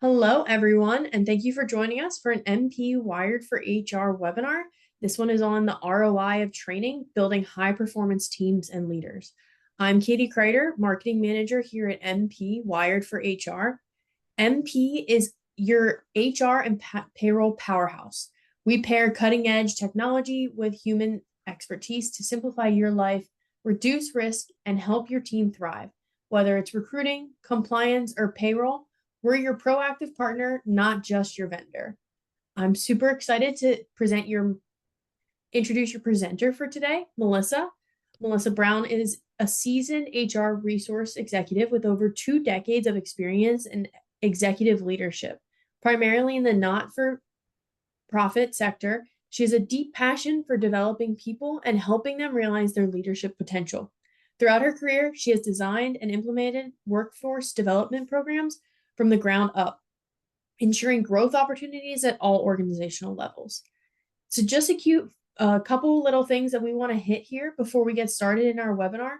Hello, everyone, and thank you for joining us for an MP Wired for HR webinar. This one is on the ROI of training, building high performance teams and leaders. I'm Katie Kreider, Marketing Manager here at MP Wired for HR. MP is your HR and payroll powerhouse. We pair cutting edge technology with human expertise to simplify your life, reduce risk, and help your team thrive. Whether it's recruiting, compliance, or payroll, we're your proactive partner, not just your vendor. I'm super excited to introduce your presenter for today, Melissa. Melissa Brown is a seasoned HR resource executive with over 2 decades of experience in executive leadership, primarily in the not-for-profit sector. She has a deep passion for developing people and helping them realize their leadership potential. Throughout her career, she has designed and implemented workforce development programs from the ground up, ensuring growth opportunities at all organizational levels. So just a couple little things that we want to hit here before we get started in our webinar.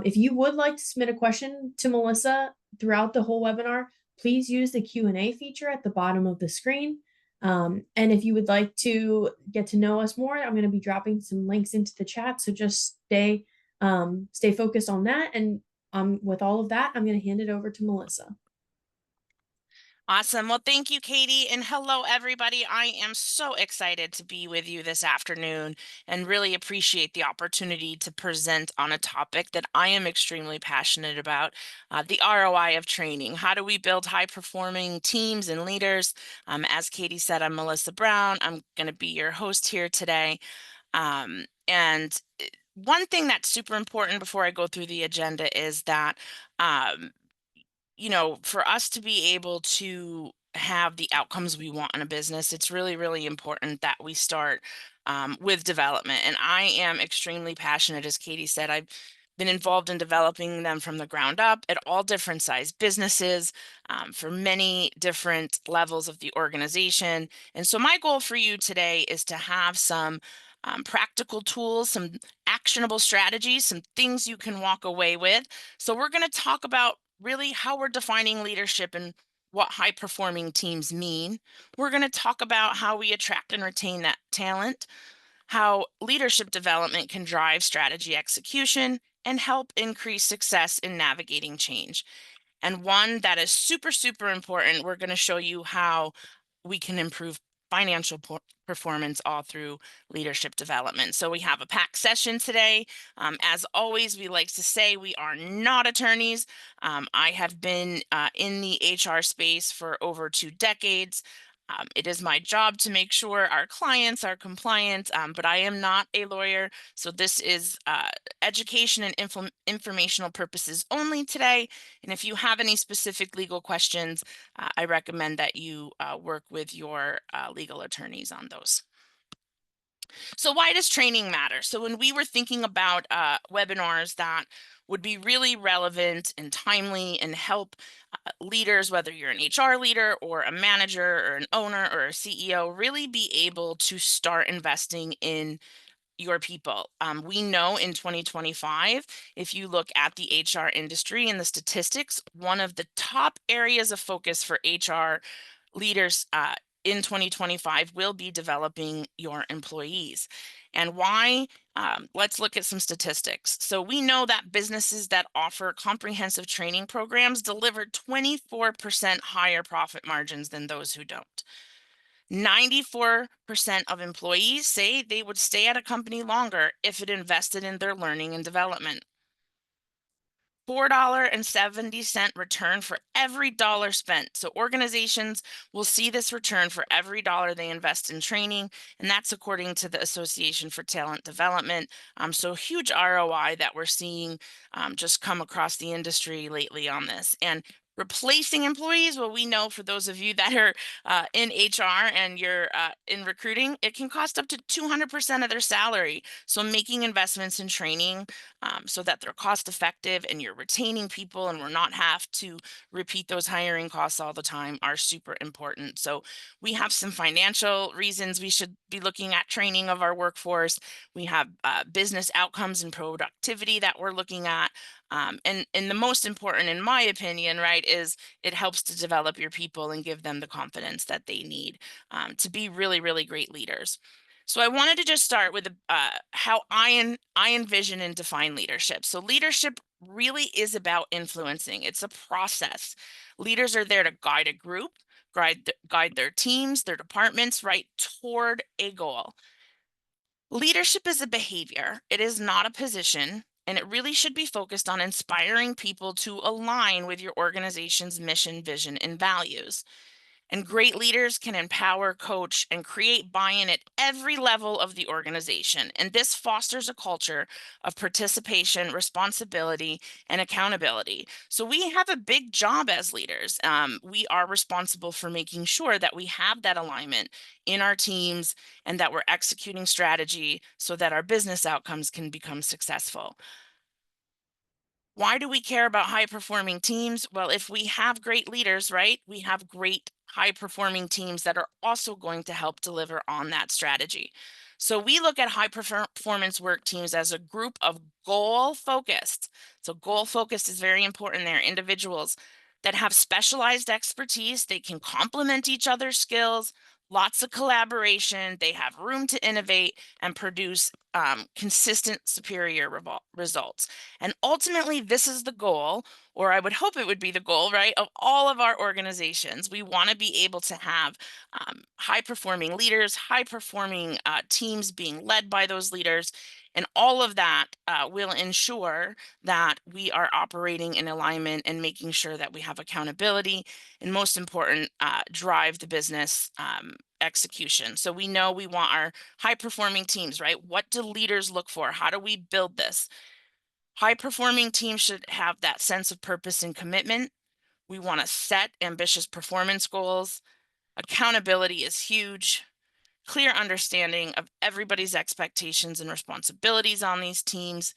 If you would like to submit a question to Melissa throughout the whole webinar, please use the Q&A feature at the bottom of the screen. And if you would like to get to know us more, I'm going to be dropping some links into the chat. So just stay focused on that. And with all of that, I'm going to hand it over to Melissa. Awesome. Well, thank you, Katie. And hello, everybody. I am so excited to be with you this afternoon and really appreciate the opportunity to present on a topic that I am extremely passionate about, the ROI of training. How do we build high-performing teams and leaders? As Katie said, I'm Melissa Brown. I'm going to be your host here today. And one thing that's super important before I go through the agenda is that for us to be able to have the outcomes we want in a business, it's really, really important that we start with development. And I am extremely passionate, as Katie said. I've been involved in developing them from the ground up at all different size businesses for many different levels of the organization. And so my goal for you today is to have some practical tools, some actionable strategies, some things you can walk away with. So we're going to talk about really how we're defining leadership and what high performing teams mean. We're going to talk about how we attract and retain that talent, how leadership development can drive strategy execution and help increase success in navigating change. And one that is super, super important, we're going to show you how we can improve financial performance all through leadership development. So we have a packed session today. As always, we like to say we are not attorneys. I have been in the HR space for over 2 decades. It is my job to make sure our clients are compliant, but I am not a lawyer. So this is education and informational purposes only today. And if you have any specific legal questions, I recommend that you work with your legal attorneys on those. So why does training matter? So when we were thinking about webinars that would be really relevant and timely and help leaders, whether you're an HR leader or a manager or an owner or a CEO, really be able to start investing in your people. We know in 2025, if you look at the HR industry and the statistics, one of the top areas of focus for HR leaders in 2025 will be developing your employees. And why? Let's look at some statistics. So we know that businesses that offer comprehensive training programs deliver 24% higher profit margins than those who don't. 94% of employees say they would stay at a company longer if it invested in their learning and development. $4.70 return for every dollar spent. So organizations will see this return for every dollar they invest in training, and that's according to the Association for Talent Development. So huge ROI that we're seeing just come across the industry lately on this. And replacing employees, well, we know for those of you that are in HR and you're in recruiting, it can cost up to 200% of their salary. So making investments in training so that they're cost effective and you're retaining people and we're not have to repeat those hiring costs all the time are super important. So we have some financial reasons we should be looking at training of our workforce. We have business outcomes and productivity that we're looking at. And the most important, in my opinion, right, is it helps to develop your people and give them the confidence that they need to be really, really great leaders. So I wanted to just start with how I envision and define leadership. So leadership really is about influencing. It's a process. Leaders are there to guide a group, guide their teams, their departments, right, toward a goal. Leadership is a behavior, it is not a position, and it really should be focused on inspiring people to align with your organization's mission, vision, and values. And great leaders can empower, coach, and create buy in at every level of the organization. And this fosters a culture of participation, responsibility, and accountability. So we have a big job as leaders. We are responsible for making sure that we have that alignment in our teams and that we're executing strategy so that our business outcomes can become successful. Why do we care about high performing teams? Well, if we have great leaders, right, we have great high performing teams that are also going to help deliver on that strategy. So we look at performance work teams as a group of goal focused. So goal focused is very important there. Individuals that have specialized expertise, they can complement each other's skills, lots of collaboration, they have room to innovate and produce consistent superior results. And ultimately, this is the goal, or I would hope it would be the goal, right, of all of our organizations. We want to be able to have high performing leaders, high performing teams being led by those leaders. And all of that will ensure that we are operating in alignment and making sure that we have accountability. And most important, drive the business execution. So we know we want our high performing teams, right? What do leaders look for? How do we build this? High performing teams should have that sense of purpose and commitment. We want to set ambitious performance goals. Accountability is huge. Clear understanding of everybody's expectations and responsibilities on these teams.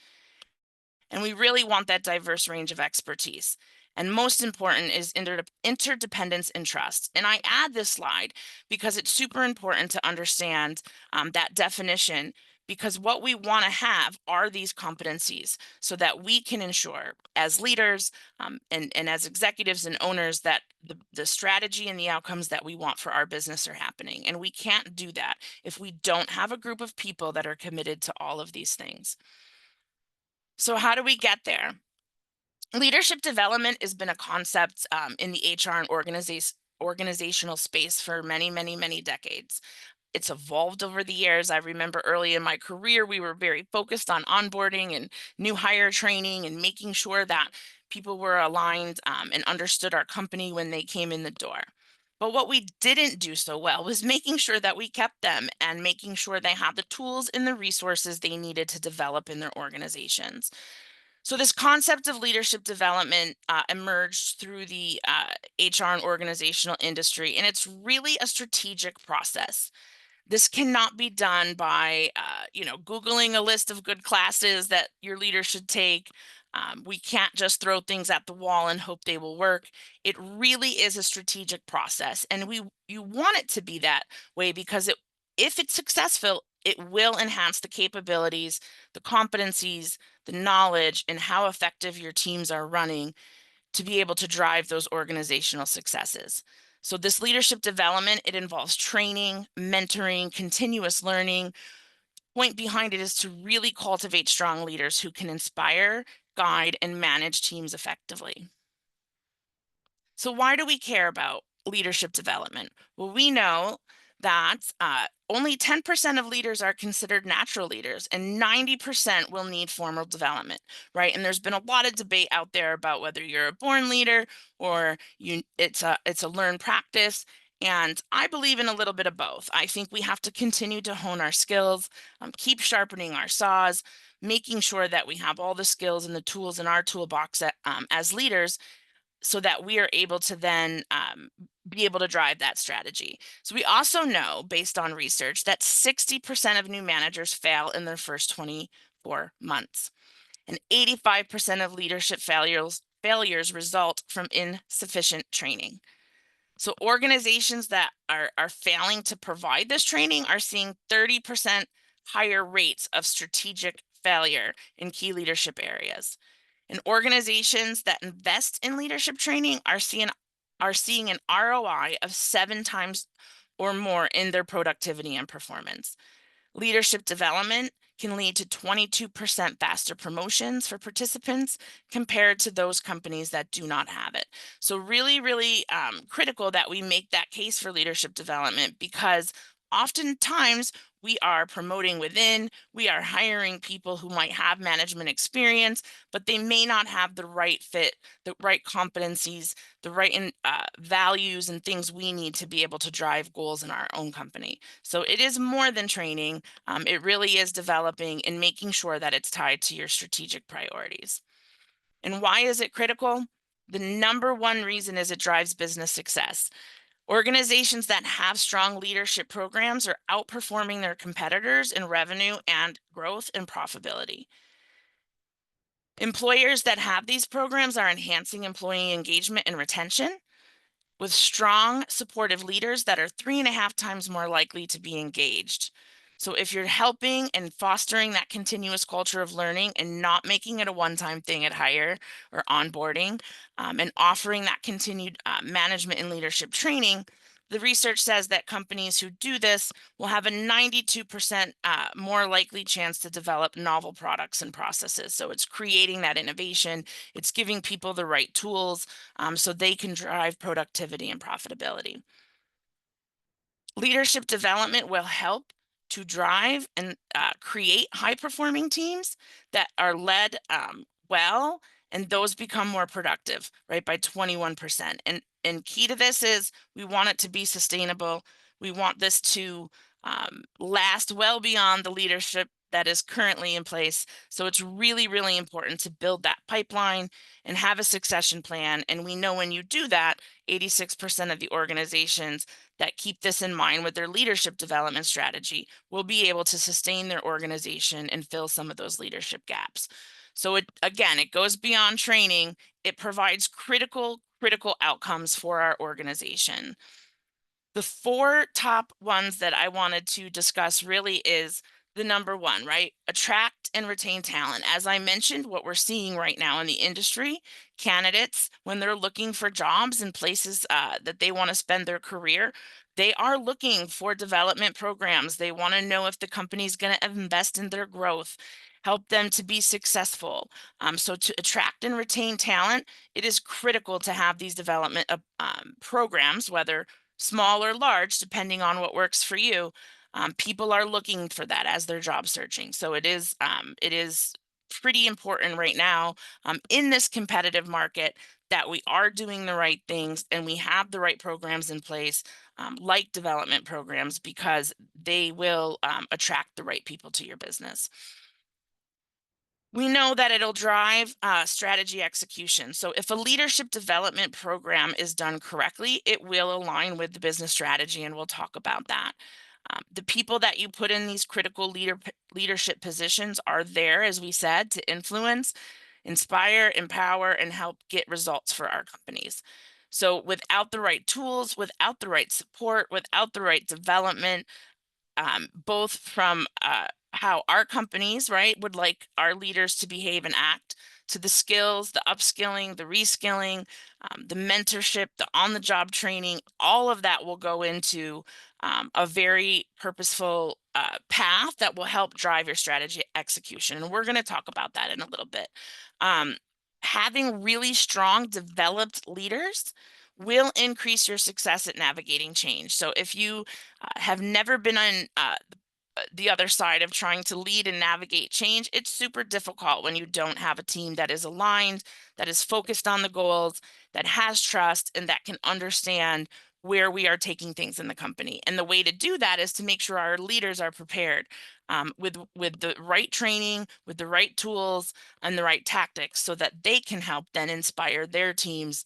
And we really want that diverse range of expertise. And most important is interdependence and trust. And I add this slide because it's super important to understand that definition, because what we want to have are these competencies so that we can ensure as leaders and as executives and owners that the strategy and the outcomes that we want for our business are happening. And we can't do that if we don't have a group of people that are committed to all of these things. So how do we get there? Leadership development has been a concept in the HR and organizational space for many, many, many decades. It's evolved over the years. I remember early in my career, we were very focused on onboarding and new hire training and making sure that people were aligned and understood our company when they came in the door. But what we didn't do so well was making sure that we kept them and making sure they had the tools and the resources they needed to develop in their organizations. So this concept of leadership development emerged through the HR and organizational industry, and it's really a strategic process. This cannot be done by, Googling a list of good classes that your leader should take. We can't just throw things at the wall and hope they will work. It really is a strategic process, and you want it to be that way because if it's successful, it will enhance the capabilities, the competencies, the knowledge, and how effective your teams are running to be able to drive those organizational successes. So this leadership development, it involves training, mentoring, continuous learning. Point behind it is to really cultivate strong leaders who can inspire, guide, and manage teams effectively. So why do we care about leadership development? Well, we know that only 10% of leaders are considered natural leaders and 90% will need formal development, right? And there's been a lot of debate out there about whether you're a born leader or it's a learned practice. And I believe in a little bit of both. I think we have to continue to hone our skills, keep sharpening our saws, making sure that we have all the skills and the tools in our toolbox as leaders so that we are able to then be able to drive that strategy. So we also know, based on research, that 60% of new managers fail in their first 24 months, and 85% of leadership failures result from insufficient training. So organizations that are failing to provide this training are seeing 30% higher rates of strategic failure in key leadership areas. And organizations that invest in leadership training are seeing an ROI of 7 times or more in their productivity and performance. Leadership development can lead to 22% faster promotions for participants compared to those companies that do not have it. So, really, really critical that we make that case for leadership development, because oftentimes we are promoting within, we are hiring people who might have management experience, but they may not have the right fit, the right competencies, the right values and things we need to be able to drive goals in our own company. So it is more than training. It really is developing and making sure that it's tied to your strategic priorities. And why is it critical? The number one reason is it drives business success. Organizations that have strong leadership programs are outperforming their competitors in revenue and growth and profitability. Employers that have these programs are enhancing employee engagement and retention, with strong, supportive leaders that are 3.5 times more likely to be engaged. So, if you're helping and fostering that continuous culture of learning and not making it a one time thing at hire or onboarding, and offering that continued management and leadership training, the research says that companies who do this will have a 92% more likely chance to develop novel products and processes. So, it's creating that innovation, it's giving people the right tools so they can drive productivity and profitability. Leadership development will help to drive and create high performing teams that are led well, and those become more productive, right, by 21%. And key to this is we want it to be sustainable. We want this to last well beyond the leadership that is currently in place. So it's really, really important to build that pipeline and have a succession plan. And we know when you do that, 86% of the organizations that keep this in mind with their leadership development strategy will be able to sustain their organization and fill some of those leadership gaps. So it goes beyond training. It provides critical outcomes for our organization. The four top ones that I wanted to discuss really is the number one, right? Attract and retain talent. As I mentioned, what we're seeing right now in the industry, candidates, when they're looking for jobs and places that they want to spend their career, they are looking for development programs. They want to know if the company's going to invest in their growth, help them to be successful. So, to attract and retain talent, it is critical to have these development programs, whether small or large, depending on what works for you. People are looking for that as they're job searching. So it is pretty important right now in this competitive market that we are doing the right things and we have the right programs in place, like development programs, because they will attract the right people to your business. We know that it'll drive strategy execution. So, if a leadership development program is done correctly, it will align with the business strategy, and we'll talk about that. The people that you put in these critical leadership positions are there, as we said, to influence, inspire, empower, and help get results for our companies. So, without the right tools, without the right support, without the right development, both from how our companies, right, would like our leaders to behave and act, to the skills, the upskilling, the reskilling, the mentorship, the on the job training, all of that will go into a very purposeful path that will help drive your strategy execution. And we're going to talk about that in a little bit. Um, Having really strong, developed leaders will increase your success at navigating change. So if you have never been on the other side of trying to lead and navigate change, it's super difficult when you don't have a team that is aligned, that is focused on the goals, that has trust, and that can understand where we are taking things in the company. And the way to do that is to make sure our leaders are prepared with the right training, with the right tools, and the right tactics, so that they can help then inspire their teams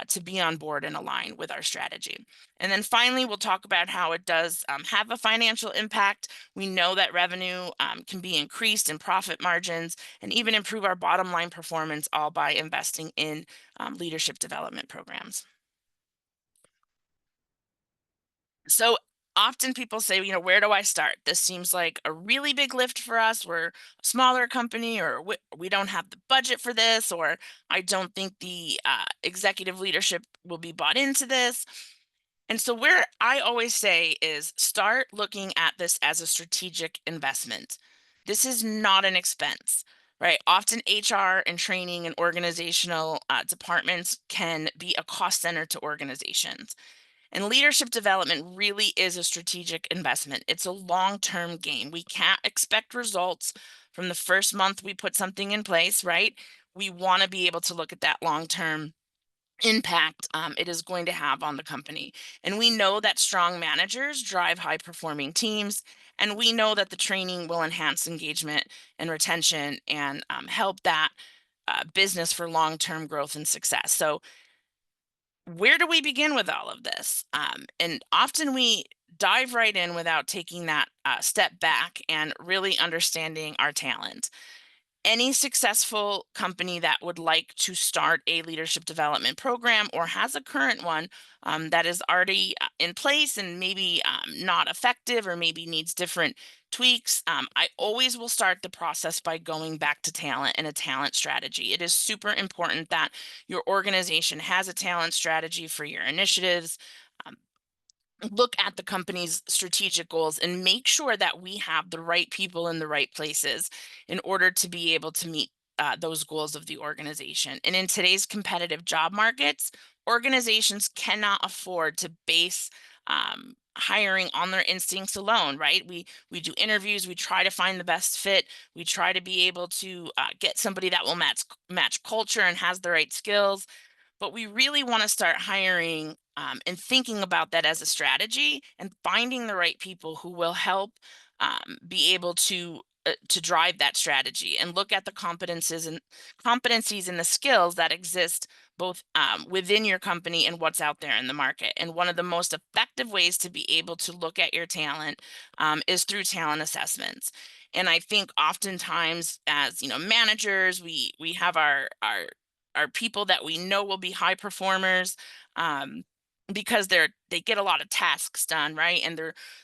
to be on board and align with our strategy. And then finally, we'll talk about how it does have a financial impact. We know that revenue can be increased and profit margins and even improve our bottom line performance, all by investing in leadership development programs. So Often people say, where do I start? This seems like a really big lift for us. We're a smaller company, or we don't have the budget for this, or I don't think the executive leadership will be bought into this. And so, where I always say is start looking at this as a strategic investment. This is not an expense, right? Often, HR and training and organizational departments can be a cost center to organizations. And leadership development really is a strategic investment. It's a long term game. We can't expect results from the first month we put something in place, right? We want to be able to look at that long term impact it is going to have on the company. And we know that strong managers drive high performing teams. And we know that the training will enhance engagement and retention and help that business for long term growth and success. So, where do we begin with all of this? And often we dive right in without taking that step back and really understanding our talent. Any successful company that would like to start a leadership development program or has a current one that is already in place and maybe not effective or maybe needs different tweaks, I always will start the process by going back to talent and a talent strategy. It is super important that your organization has a talent strategy for your initiatives. Um, Look at the company's strategic goals and make sure that we have the right people in the right places in order to be able to meet those goals of the organization. And in today's competitive job markets, organizations cannot afford to base hiring on their instincts alone, right? We do interviews, we try to find the best fit, we try to be able to get somebody that will match culture and has the right skills, but we really want to start hiring and thinking about that as a strategy and finding the right people who will help be able to drive that strategy and look at the competencies and the skills that exist both within your company and what's out there in the market. And one of the most effective ways to be able to look at your talent is through talent assessments. And I think oftentimes as managers, we have our people that we know will be high performers um, because they get a lot of tasks done, right? And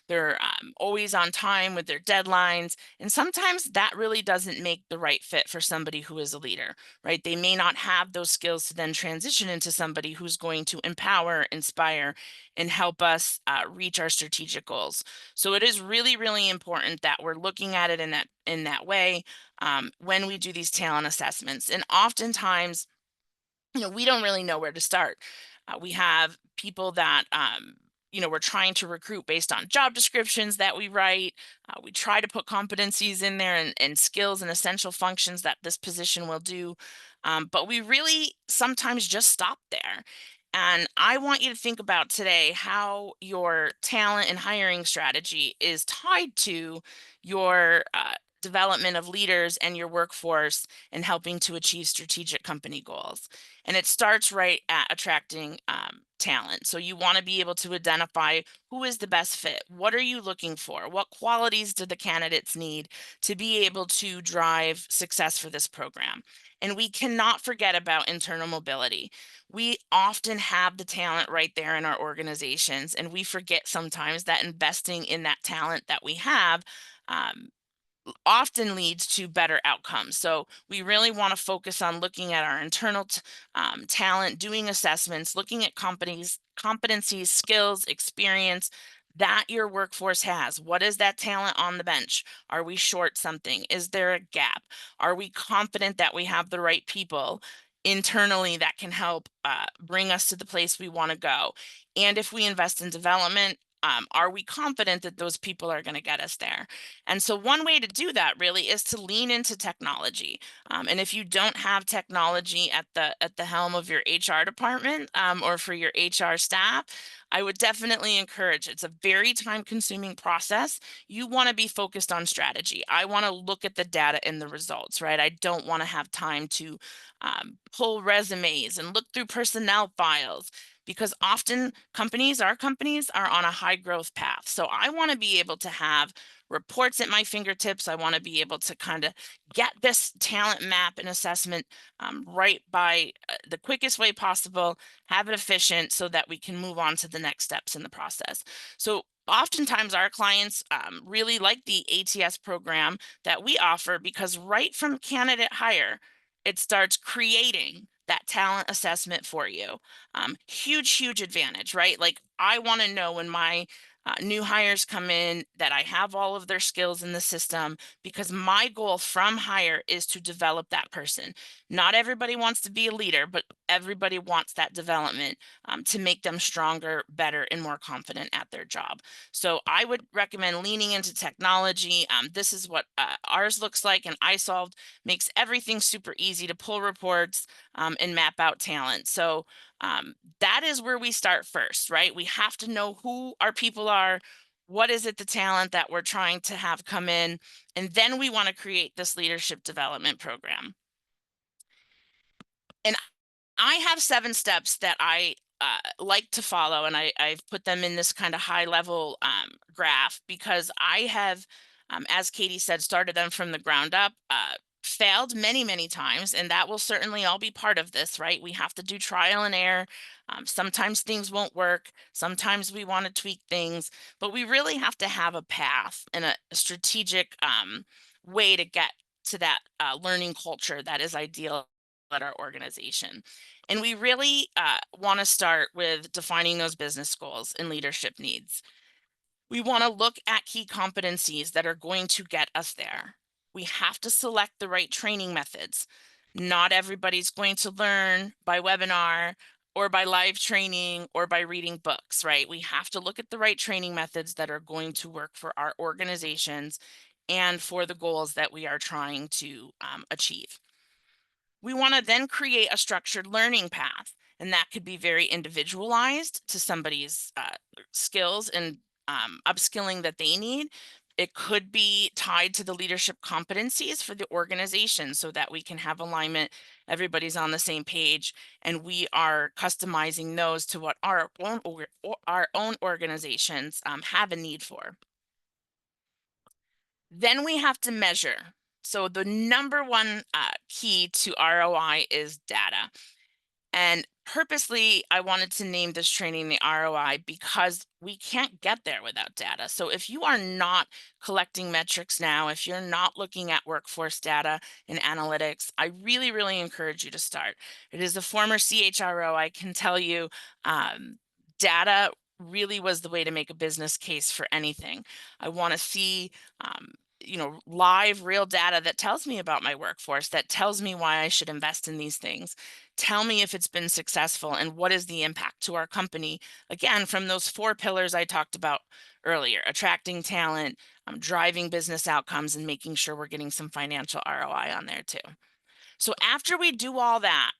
they're always on time with their deadlines. And sometimes that really doesn't make the right fit for somebody who is a leader, right? They may not have those skills to then transition into somebody who's going to empower, inspire, and help us reach our strategic goals. So it is really, really important that we're looking at it in that way when we do these talent assessments. And oftentimes we don't really know where to start. We have people that, we're trying to recruit based on job descriptions that we write. We try to put competencies in there and skills and essential functions that this position will do. But we really sometimes just stop there. And I want you to think about today how your talent and hiring strategy is tied to your development of leaders and your workforce and helping to achieve strategic company goals. And it starts right at attracting talent. So you want to be able to identify who is the best fit. What are you looking for? What qualities do the candidates need to be able to drive success for this program? And we cannot forget about internal mobility. We often have the talent right there in our organizations, and we forget sometimes that investing in that talent that we have um, often leads to better outcomes. So we really want to focus on looking at our internal talent, doing assessments, looking at companies, competencies, skills, experience that your workforce has. What is that talent on the bench? Are we short something? Is there a gap? Are we confident that we have the right people internally that can help bring us to the place we want to go? And if we invest in development, are we confident that those people are going to get us there? And so one way to do that really is to lean into technology. And if you don't have technology at the helm of your HR department or for your HR staff, I would definitely encourage. It's a very time consuming process. You want to be focused on strategy. I want to look at the data and the results, right? I don't want to have time to pull resumes and look through personnel files because often our companies are on a high growth path. So I want to be able to have reports at my fingertips. I want to be able to kind of get this talent map and assessment right by the quickest way possible, have it efficient so that we can move on to the next steps in the process. So Oftentimes our clients really like the ATS program that we offer because right from candidate hire, it starts creating that talent assessment for you. Huge, huge advantage, right? Like I want to know when my new hires come in that I have all of their skills in the system, because my goal from hire is to develop that person. Not everybody wants to be a leader, but everybody wants that development to make them stronger, better, and more confident at their job. So I would recommend leaning into technology. This is what ours looks like, and iSolved makes everything super easy to pull reports and map out talent. So that is where we start first, right? We have to know who our people are. What is it, the talent that we're trying to have come in? And then we want to create this leadership development program. And I have 7 steps that I like to follow, and I've put them in this kind of high level graph because I have, as Katie said, started them from the ground up, failed many, many times, and that will certainly all be part of this, right? We have to do trial and error. Sometimes things won't work. Sometimes we want to tweak things, but we really have to have a path and a strategic way to get to that learning culture that is ideal at our organization. And we really want to start with defining those business goals and leadership needs. We want to look at key competencies that are going to get us there. We have to select the right training methods. Not everybody's going to learn by webinar or by live training or by reading books, right? We have to look at the right training methods that are going to work for our organizations and for the goals that we are trying to achieve. We want to then create a structured learning path, and that could be very individualized to somebody's skills and upskilling that they need. It could be tied to the leadership competencies for the organization so that we can have alignment, everybody's on the same page, and we are customizing those to what our own organizations have a need for. Then we have to measure. So the number one key to ROI is data. And purposely, I wanted to name this training the ROI because we can't get there without data. So if you are not collecting metrics now, if you're not looking at workforce data and analytics, I really, really encourage you to start. It is a former CHRO. I can tell you, data really was the way to make a business case for anything. I want to see live real data that tells me about my workforce, that tells me why I should invest in these things. Tell me if it's been successful and what is the impact to our company. Again, from those 4 pillars I talked about earlier: attracting talent, driving business outcomes, and making sure we're getting some financial ROI on there too. So after we do all that,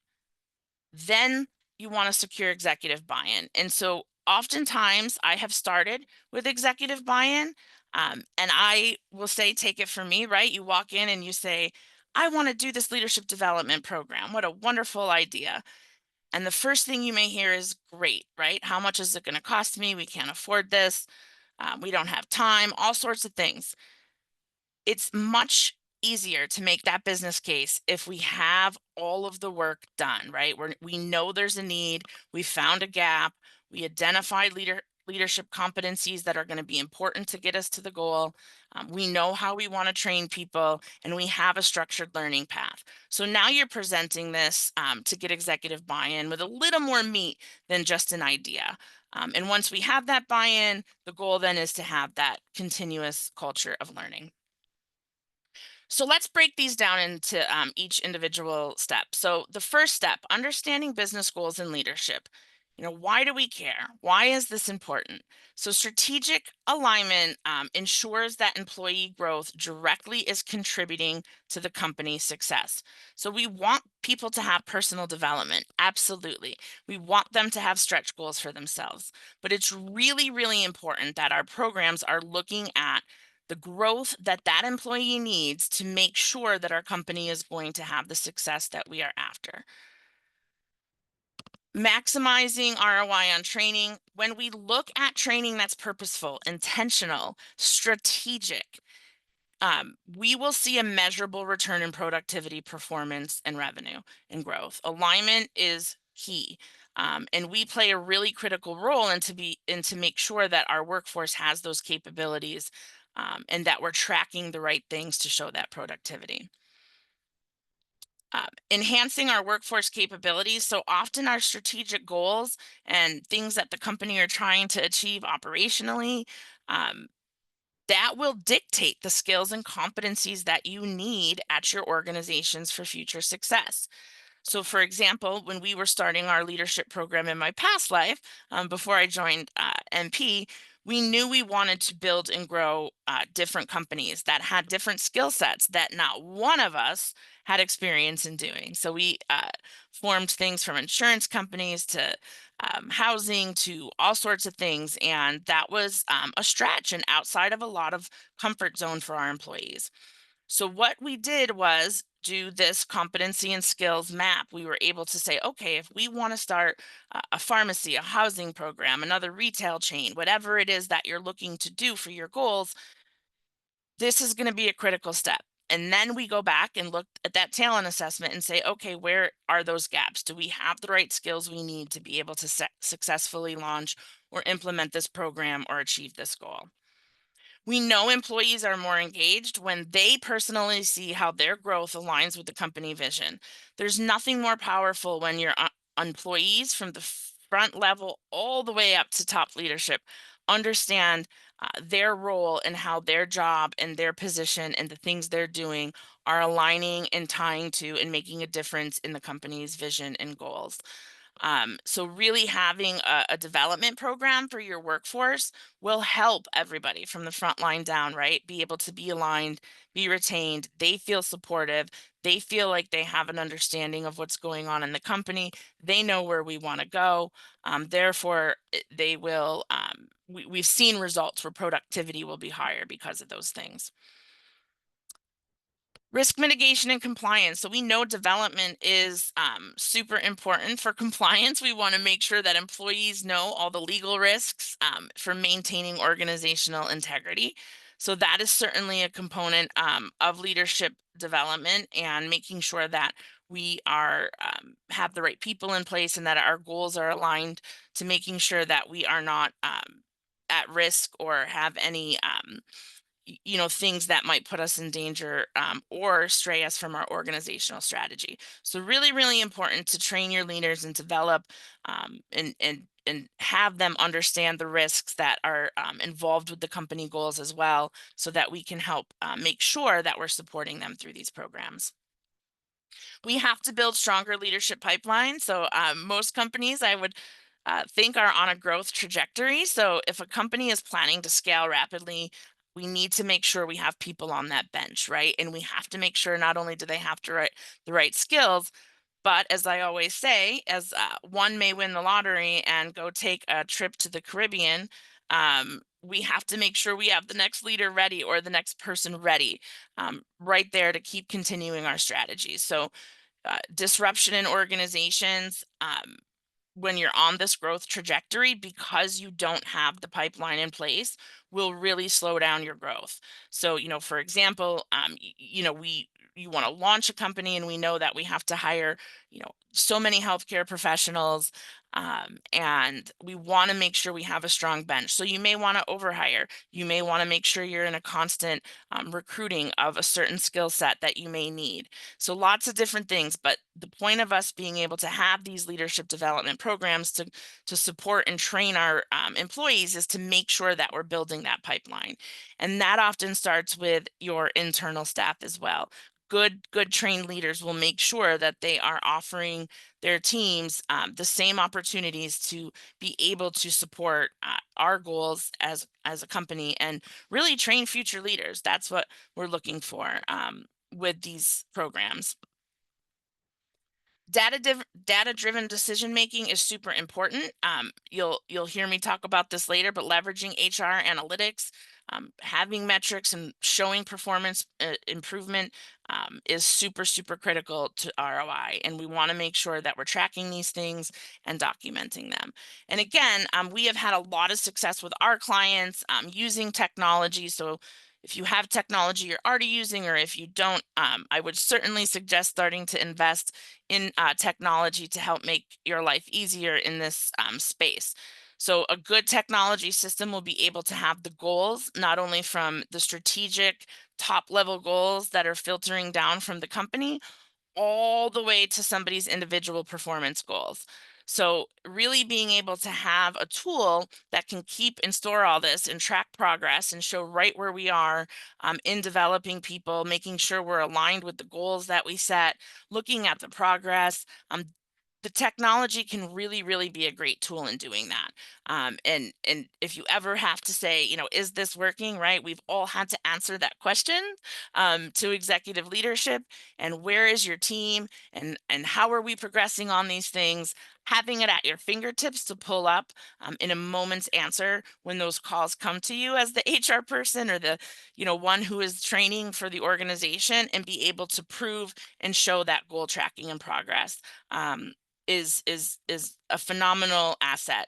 then you want to secure executive buy-in. And so oftentimes I have started with executive buy-in. And I will say, take it from me, right? You walk in and you say, I want to do this leadership development program. What a wonderful idea. And the first thing you may hear is, great, right? How much is it going to cost me? We can't afford this. We don't have time, all sorts of things. It's much easier to make that business case if we have all of the work done, right? We know there's a need, we found a gap, we identified leadership competencies that are going to be important to get us to the goal. We know how we want to train people, and we have a structured learning path. So now you're presenting this to get executive buy-in with a little more meat than just an idea. And once we have that buy-in, the goal then is to have that continuous culture of learning. So let's break these down into each individual step. So the first step, understanding business goals and leadership. Why do we care? Why is this important? So strategic alignment ensures that employee growth directly is contributing to the company's success. So we want people to have personal development. Absolutely. We want them to have stretch goals for themselves. But it's really, really important that our programs are looking at the growth that that employee needs to make sure that our company is going to have the success that we are after. Maximizing ROI on training. When we look at training that's purposeful, intentional, strategic, we will see a measurable return in productivity, performance, and revenue and growth. Alignment is key. And we play a really critical role into make sure that our workforce has those capabilities, and that we're tracking the right things to show that productivity. Enhancing our workforce capabilities. So often our strategic goals and things that the company are trying to achieve operationally, um, that will dictate the skills and competencies that you need at your organizations for future success. So, for example, when we were starting our leadership program in my past life, before I joined MP, we knew we wanted to build and grow different companies that had different skill sets that not one of us had experience in doing. So, we formed things from insurance companies to housing to all sorts of things. And that was a stretch and outside of a lot of comfort zone for our employees. So what we did was do this competency and skills map. We were able to say, okay, if we want to start a pharmacy, a housing program, another retail chain, whatever it is that you're looking to do for your goals, this is going to be a critical step. And then we go back and look at that talent assessment and say, okay, where are those gaps? Do we have the right skills we need to be able to successfully launch or implement this program or achieve this goal? We know employees are more engaged when they personally see how their growth aligns with the company vision. There's nothing more powerful when your employees from the front level all the way up to top leadership understand their role and how their job and their position and the things they're doing are aligning and tying to and making a difference in the company's vision and goals. So really having a development program for your workforce will help everybody from the front line down, right? Be able to be aligned, be retained. They feel supportive. They feel like they have an understanding of what's going on in the company. They know where we want to go. Therefore, they will. We've seen results where productivity will be higher because of those things. Risk mitigation and compliance. So we know development is super important for compliance. We want to make sure that employees know all the legal risks for maintaining organizational integrity. So that is certainly a component of leadership development and making sure that we are have the right people in place and that our goals are aligned to making sure that we are not at risk or have any things that might put us in danger or stray us from our organizational strategy. So really really important to train your leaders and develop and have them understand the risks that are involved with the company goals as well, so that we can help make sure that we're supporting them through these programs. We have to build stronger leadership pipelines. So most companies I would think are on a growth trajectory. So if a company is planning to scale rapidly, we need to make sure we have people on that bench, right? And we have to make sure not only do they have to write the right skills, but as I always say, as one may win the lottery and go take a trip to the Caribbean, we have to make sure we have the next leader ready or the next person ready, right there to keep continuing our strategies. So disruption in organizations, when you're on this growth trajectory, because you don't have the pipeline in place, will really slow down your growth. So, for example, we you want to launch a company and we know that we have to hire, so many healthcare professionals, and we want to make sure we have a strong bench. So you may want to overhire. You may want to make sure you're in a constant recruiting of a certain skill set that you may need. So lots of different things, but the point of us being able to have these leadership development programs to support and train our employees is to make sure that we're building that pipeline, and that often starts with your internal staff as well. Good trained leaders will make sure that they are offering their teams the same opportunities to be able to support our goals as a company and really train future leaders. That's what we're looking for with these programs. Data driven decision making is super important. You'll hear me talk about this later, but leveraging HR analytics, having metrics and showing performance improvement is super critical to ROI, and we want to make sure that we're tracking these things and documenting them. And again, we have had a lot of success with our clients using technology. So If you have technology you're already using, or if you don't, I would certainly suggest starting to invest in technology to help make your life easier in this space. So, a good technology system will be able to have the goals, not only from the strategic top level goals that are filtering down from the company, all the way to somebody's individual performance goals. So, really being able to have a tool that can keep and store all this and track progress and show right where we are in developing people, making sure we're aligned with the goals that we set, looking at the progress. The technology can really, really be a great tool in doing that. And if you ever have to say, is this working? Right? We've all had to answer that question to executive leadership. And where is your team? And how are we progressing on these things? Having it at your fingertips to pull up in a moment's answer when those calls come to you as the HR person, or the one who is training for the organization, and be able to prove and show that goal tracking and progress. Um, is a phenomenal asset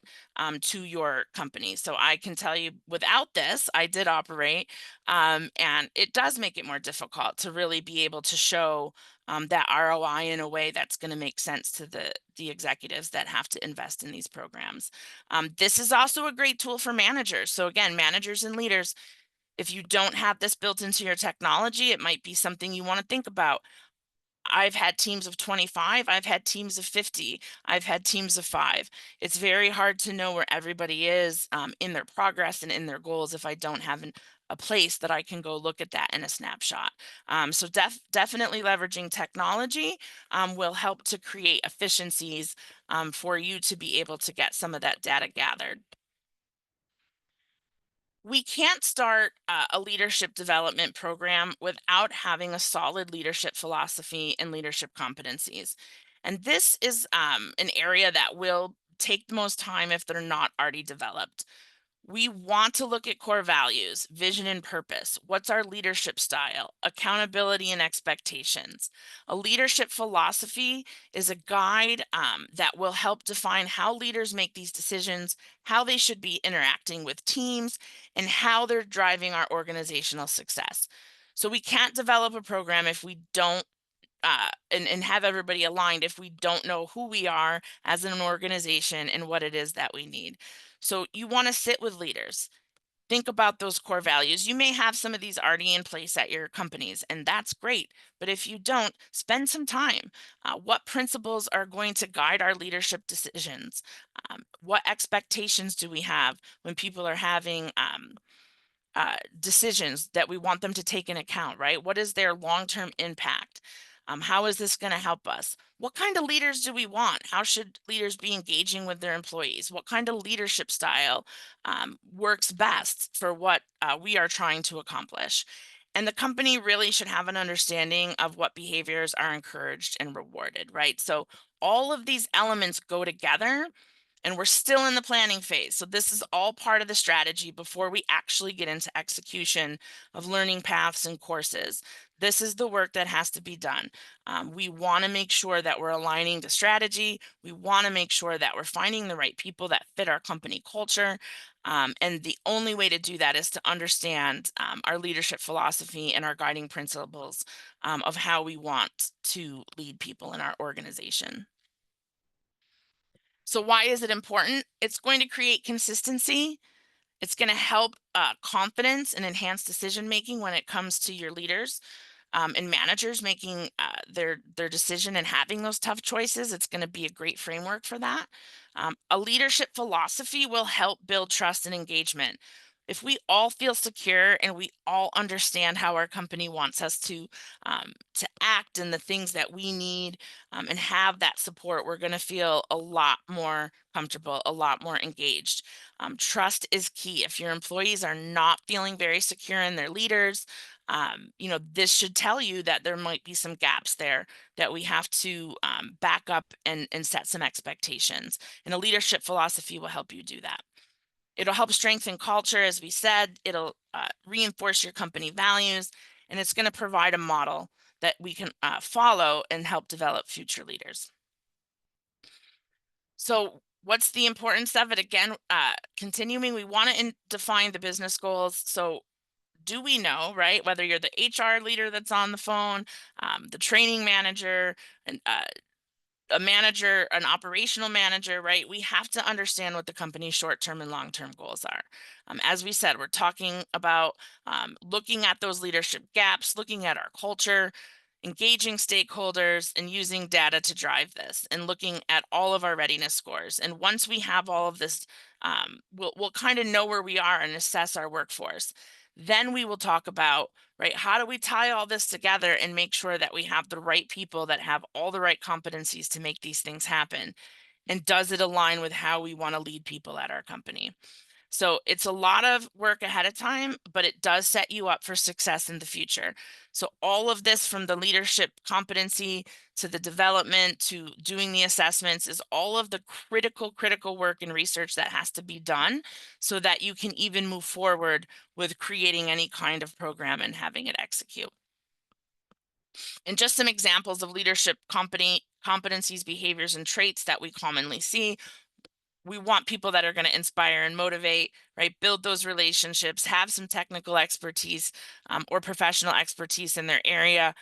to your company. So I can tell you, without this, I did operate, and it does make it more difficult to really be able to show that ROI in a way that's going to make sense to the executives that have to invest in these programs. This is also a great tool for managers. So again, managers and leaders, if you don't have this built into your technology, it might be something you want to think about. I've had teams of 25, I've had teams of 50, I've had teams of 5. It's very hard to know where everybody is in their progress and in their goals if I don't have a place that I can go look at that in a snapshot. So definitely leveraging technology will help to create efficiencies for you to be able to get some of that data gathered. We can't start a leadership development program without having a solid leadership philosophy and leadership competencies. And this is an area that will take the most time if they're not already developed. We want to look at core values, vision and purpose. What's our leadership style? Accountability and expectations. A leadership philosophy is a guide that will help define how leaders make these decisions, how they should be interacting with teams, and how they're driving our organizational success. So we can't develop a program if we don't and have everybody aligned if we don't know who we are as an organization and what it is that we need. So you want to sit with leaders. Think about those core values. You may have some of these already in place at your companies, and that's great. But if you don't, spend some time. What principles are going to guide our leadership decisions? What expectations do we have when people are having decisions that we want them to take in account, right? What is their long term impact? How is this going to help us? What kind of leaders do we want? How should leaders be engaging with their employees? What kind of leadership style works best for what we are trying to accomplish? And the company really should have an understanding of what behaviors are encouraged and rewarded, right? So all of these elements go together, and we're still in the planning phase. So this is all part of the strategy before we actually get into execution of learning paths and courses. This is the work that has to be done. We want to make sure that we're aligning the strategy. We want to make sure that we're finding the right people that fit our company culture. And the only way to do that is to understand our leadership philosophy and our guiding principles of how we want to lead people in our organization. So why is it important? It's going to create consistency. It's going to help confidence and enhance decision making when it comes to your leaders and managers making their decision and having those tough choices. It's going to be a great framework for that. A leadership philosophy will help build trust and engagement. If we all feel secure and we all understand how our company wants us to act and the things that we need and have that support, we're going to feel a lot more comfortable, a lot more engaged. Trust is key. If your employees are not feeling very secure in their leaders, this should tell you that there might be some gaps there that we have to back up and set some expectations. And a leadership philosophy will help you do that. It'll help strengthen culture, as we said. It'll reinforce your company values, and it's going to provide a model that we can follow and help develop future leaders. So, what's the importance of it? Again, continuing, we want to define the business goals. So, do we know, right? Whether you're the HR leader that's on the phone, the training manager, and a manager, an operational manager, right? We have to understand what the company's short-term and long-term goals are. As we said, we're talking about looking at those leadership gaps, looking at our culture, engaging stakeholders, and using data to drive this, and looking at all of our readiness scores. And once we have all of this, we'll kind of know where we are and assess our workforce. Then we will talk about, right, how do we tie all this together and make sure that we have the right people that have all the right competencies to make these things happen? And does it align with how we want to lead people at our company? So it's a lot of work ahead of time, but it does set you up for success in the future. So all of this, from the leadership competency to the development to doing the assessments, is all of the critical work and research that has to be done so that you can even move forward with creating any kind of program and having it execute. And just some examples of leadership competencies, behaviors, and traits that we commonly see. We want people that are going to inspire and motivate, right? Build those relationships, have some technical expertise or professional expertise in their area,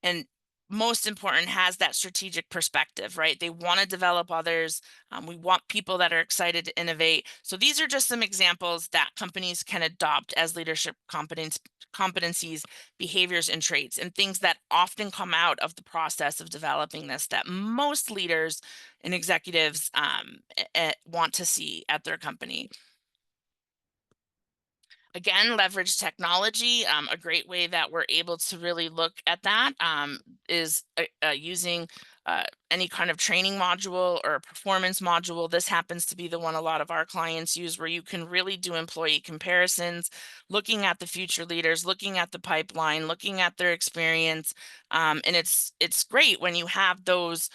and most important, has that strategic perspective, right? They want to develop others. We want people that are excited to innovate. So these are just some examples that companies can adopt as leadership competencies, behaviors, and traits, and things that often come out of the process of developing this, that most leaders and executives want to see at their company. Again, leverage technology. A great way that we're able to really look at that is using any kind of training module or a performance module. This happens to be the one a lot of our clients use, where you can really do employee comparisons, looking at the future leaders, looking at the pipeline, looking at their experience. And it's great when you have those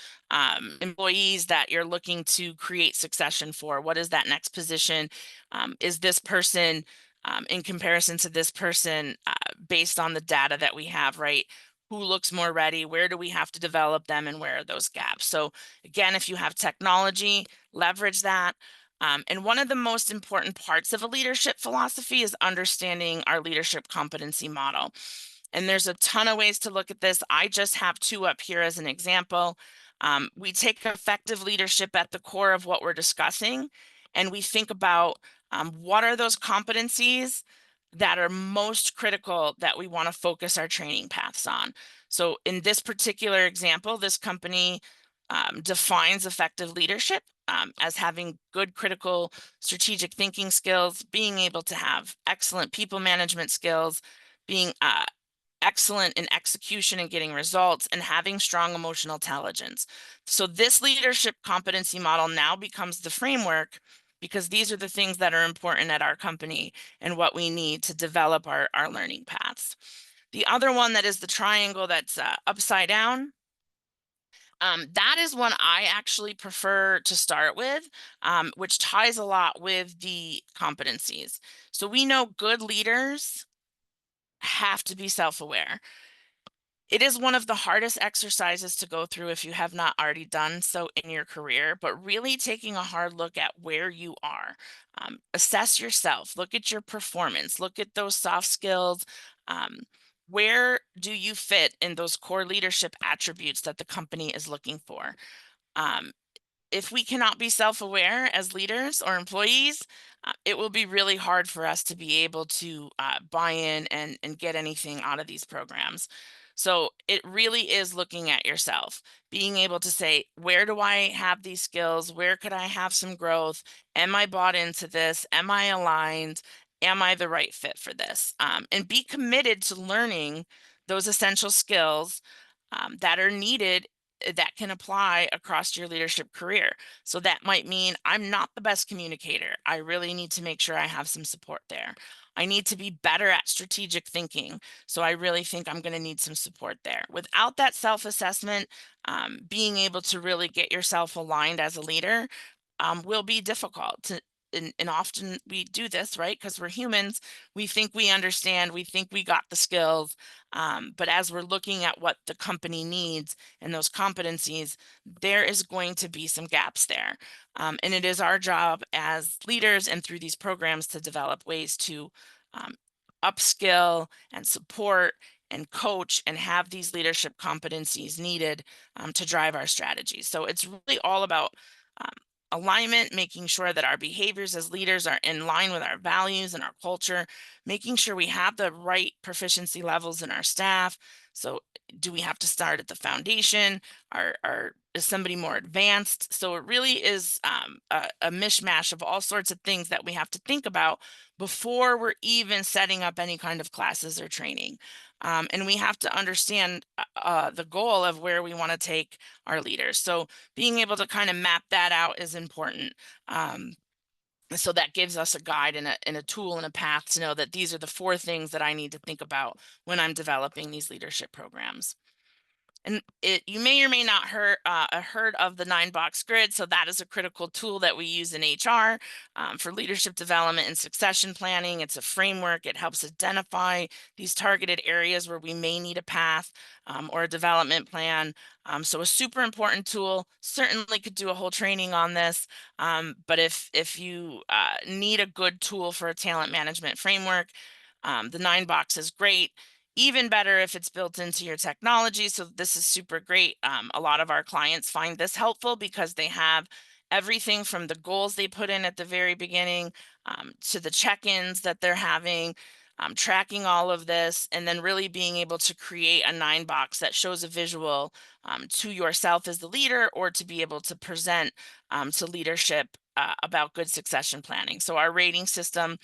employees that you're looking to create succession for. What is that next position? Is this person in comparison to this person, based on the data that we have, right? Who looks more ready? Where do we have to develop them, and where are those gaps? So again, if you have technology, leverage that. And one of the most important parts of a leadership philosophy is understanding our leadership competency model. And there's a ton of ways to look at this. I just have two up here as an example. We take effective leadership at the core of what we're discussing, and we think about what are those competencies that are most critical that we want to focus our training paths on. So in this particular example, this company defines effective leadership as having good critical strategic thinking skills, being able to have excellent people management skills, being excellent in execution and getting results, and having strong emotional intelligence. So this leadership competency model now becomes the framework, because these are the things that are important at our company and what we need to develop our learning paths. The other one, that is the triangle that's upside down, that is one I actually prefer to start with, which ties a lot with the competencies. So we know good leaders have to be self-aware. It is one of the hardest exercises to go through if you have not already done so in your career, but really taking a hard look at where you are. Assess yourself, look at your performance, look at those soft skills. Where do you fit in those core leadership attributes that the company is looking for? Um, if we cannot be self-aware as leaders or employees, it will be really hard for us to be able to buy in and get anything out of these programs. So it really is looking at yourself, being able to say, where do I have these skills? Where could I have some growth? Am I bought into this? Am I aligned? Am I the right fit for this? And be committed to learning those essential skills that are needed, that can apply across your leadership career. So that might mean I'm not the best communicator. I really need to make sure I have some support there. I need to be better at strategic thinking. So I really think I'm going to need some support there. Without that self-assessment, being able to really get yourself aligned as a leader will be difficult to. And often we do this, right? Because we're humans. We think we understand. We think we got the skills. But as we're looking at what the company needs and those competencies, there is going to be some gaps there. And it is our job as leaders and through these programs to develop ways to upskill and support and coach and have these leadership competencies needed to drive our strategies. So it's really all about um, alignment, making sure that our behaviors as leaders are in line with our values and our culture, making sure we have the right proficiency levels in our staff. So do we have to start at the foundation? Is somebody more advanced? So it really is a mishmash of all sorts of things that we have to think about before we're even setting up any kind of classes or training. And we have to understand the goal of where we want to take our leaders. So being able to kind of map that out is important. Um, so that gives us a guide and a tool and a path to know that these are the 4 things that I need to think about when I'm developing these leadership programs. And you may or may not heard of the 9-box grid. So that is a critical tool that we use in HR for leadership development and succession planning. It's a framework. It helps identify these targeted areas where we may need a path or a development plan. So a super important tool. Certainly could do a whole training on this. But if you need a good tool for a talent management framework, the 9-box is great. Even better if it's built into your technology. So this is super great. A lot of our clients find this helpful because they have everything from the goals they put in at the very beginning to the check-ins that they're having, tracking all of this, and then really being able to create a 9-box that shows a visual to yourself as the leader or to be able to present to leadership about good succession planning. So our rating system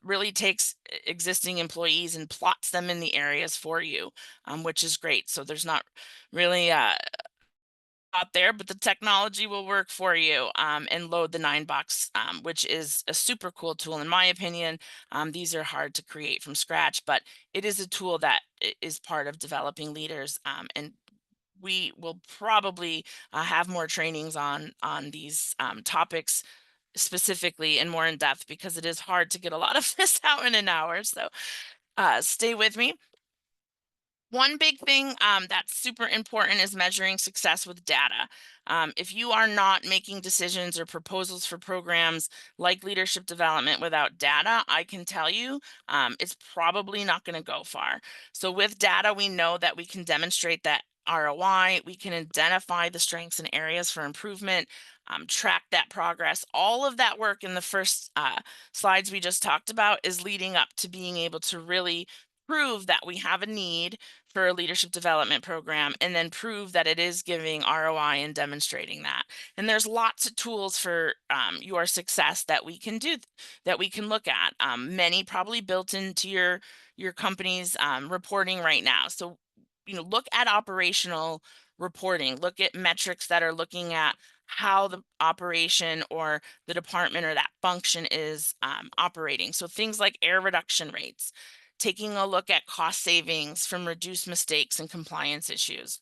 really takes existing employees and plots them in the areas for you, which is great. So there's not really out there, but the technology will work for you and load the 9-box, which is a super cool tool in my opinion. These are hard to create from scratch, but it is a tool that is part of developing leaders, and we will probably have more trainings on these topics specifically and more in depth because it is hard to get a lot of this out in an hour. So stay with me. One big thing that's super important is measuring success with data. If you are not making decisions or proposals for programs like leadership development without data, I can tell you it's probably not going to go far. So with data, we know that we can demonstrate that ROI, we can identify the strengths and areas for improvement, track that progress. All of that work in the first slides we just talked about is leading up to being able to really prove that we have a need for a leadership development program and then prove that it is giving ROI and demonstrating that. And there's lots of tools for your success that we can do, that we can look at. Many probably built into your company's reporting right now. So, look at operational reporting, look at metrics that are looking at how the operation or the department or that function is operating. So things like error reduction rates, taking a look at cost savings from reduced mistakes and compliance issues,